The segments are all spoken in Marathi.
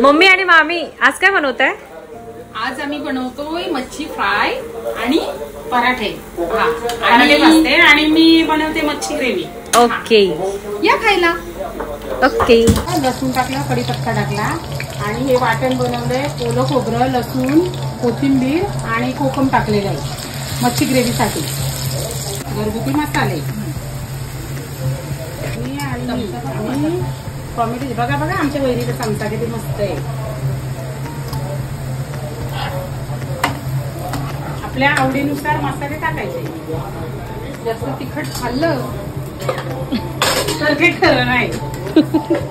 मम्मी आणि मामी आज काय बनवताय? आज आम्ही बनवतोय मच्छी फ्राय आणि पराठे. आणि मी बनवते मच्छी ग्रेव्ही. ओके या खायला. ओके. लसूण टाकला, कढीपत्ता टाकला आणि हे वाटण बनवलंय. ओलं खोबरं, लसूण, कोथिंबीर आणि कोकम टाकलेलं आहे मच्छी ग्रेव्ही साठी. घरगुती मसाले आणि टोमॅटो. बघा बघा आमच्या वहिनीचा चमचा किती मस्त आहे. आपल्या आवडीनुसार मसाले टाकायचे. जास्त तिखट खाल्लं तर काही खरं नाही.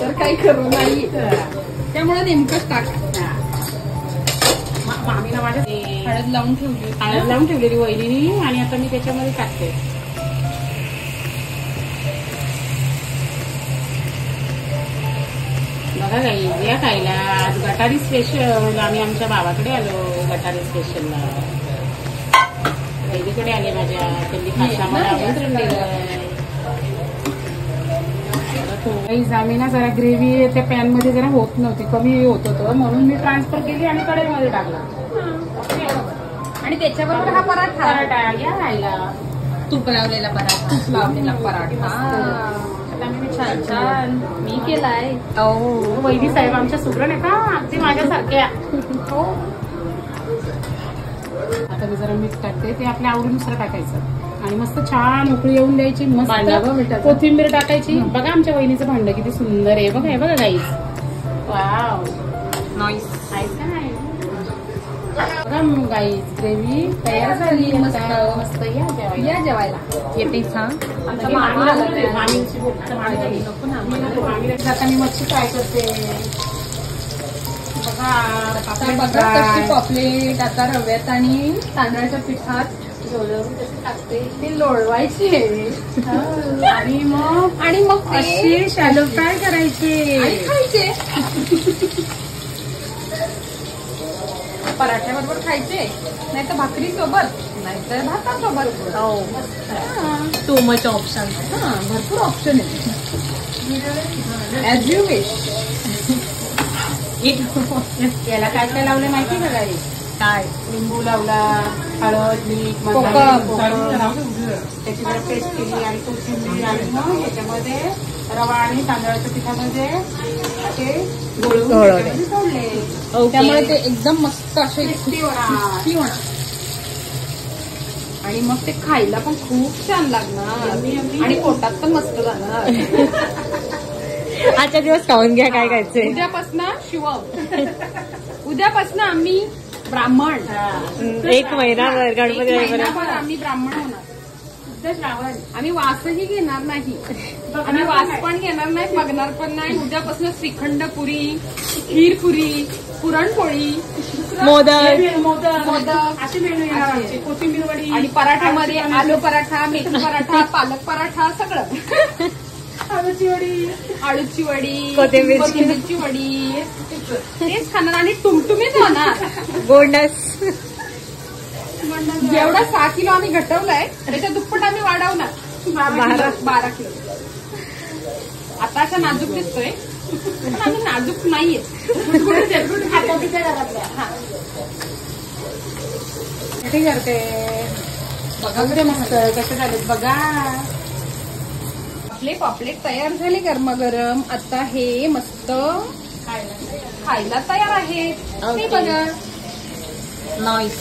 तर काही खरं नाही. त्यामुळे नेमकंच टाका. मामीला माझ्या हळद लावून ठेवली. हळद लावून ठेवलेली वहिनीने आणि आता मी त्याच्यामध्ये टाकते. बघा काही या खायला. आज गटारी स्पेशल. आम्ही आमच्या भावाकडे आलो गटारी स्पेशलला. वहिनीकडे आले माझ्या. त्यांनी खास आम्हाला आमंत्रण दिलं. आम्ही ना जरा ग्रेव्ही त्या पॅन मध्ये जरा होत नव्हती, कमी होत होतं म्हणून मी ट्रान्सफर केली आणि कढईमध्ये टाकला. आणि त्याच्याबरोबर हा पराठा या खायला. तूप लावलेला पराठा. तूप लावलेला पराठा छान छान मी केलाय. वैदी साहेब आमच्या सुगरण आहे का अगदी माझ्यासारख्या. हो. आता मी जरा मीठ टाकते. ते आपल्या आवडीनुसार टाकायचं आणि मस्त छान उकळी येऊन द्यायची. मस्त कोथिंबीर टाकायची. बघा आमच्या वहिनीचं भांड किती सुंदर आहे. बघा हे बघा गाईस. Wow nice. का नाही बघा गाईस. ग्रेव्ही तयार झाली. मस्त या जेवायला. येते सांग. आता मी मच्छी फ्राय करते. बघा पॉपलेट आता रव्यात आणि तांदळाच्या पिठात टाकते. ते लोळवायचे आणि मग असे शॅलो फ्राय करायचे. खायचे पराठ्याबरोबर खायचे, नाहीतर भाकरी सोबत, नाहीतर भातासोबत. Too much option. भरपूर ऑप्शन आहे. As you wish. याला काय काय लावले माहिती का गाडी? काय लिंबू लावला, हळद, मीठ, त्याची जरा पेस्ट केली आणि कोथिंबीर आणि मग याच्यामध्ये रवा आणि तांदळाच्या पिठामध्ये ते सोडले. त्यामुळे ते एकदम मस्त असे क्रिस्पी होणार आणि मग ते खायला पण खूप छान लागणार आणि पोटात पण मस्त जाणार. आजच्या दिवस खाऊन घ्या काय खायचंय. उद्यापासून शिवम. उद्यापासून आम्ही ब्राह्मण. 1 महिनाभर गणपती आम्ही ब्राह्मण होणार. श्रावण. आम्ही वासही घेणार नाही. आम्ही वास पण घेणार नाही, बघणार पण नाही. उद्यापासून श्रीखंड पुरी, खीर पुरी, पुरणपोळी, मोदक असे मेनू येणार. कोथिंबीर वडी आणि पराठ्यामध्ये आलू पराठा, मेथी पराठा, पालक पराठा सगळं. आळूची वडी, कोथिंबीरची वडी तेच खाणार आणि टुमटुमीच होणार. बोनस. जेवढा 6 किलो आम्ही घटवलाय त्याच्या दुप्पट आम्ही वाढवणार. 12 किलो. आता अशा नाजूक दिसतोय पण आम्ही नाजूक नाहीये. करते बघा कुठे मस्त कसे झाले बघा. आपले पॉपलेट तयार झाले गरमागरम. आता हे मस्त खायला तयार आहे. बघा. नाईस.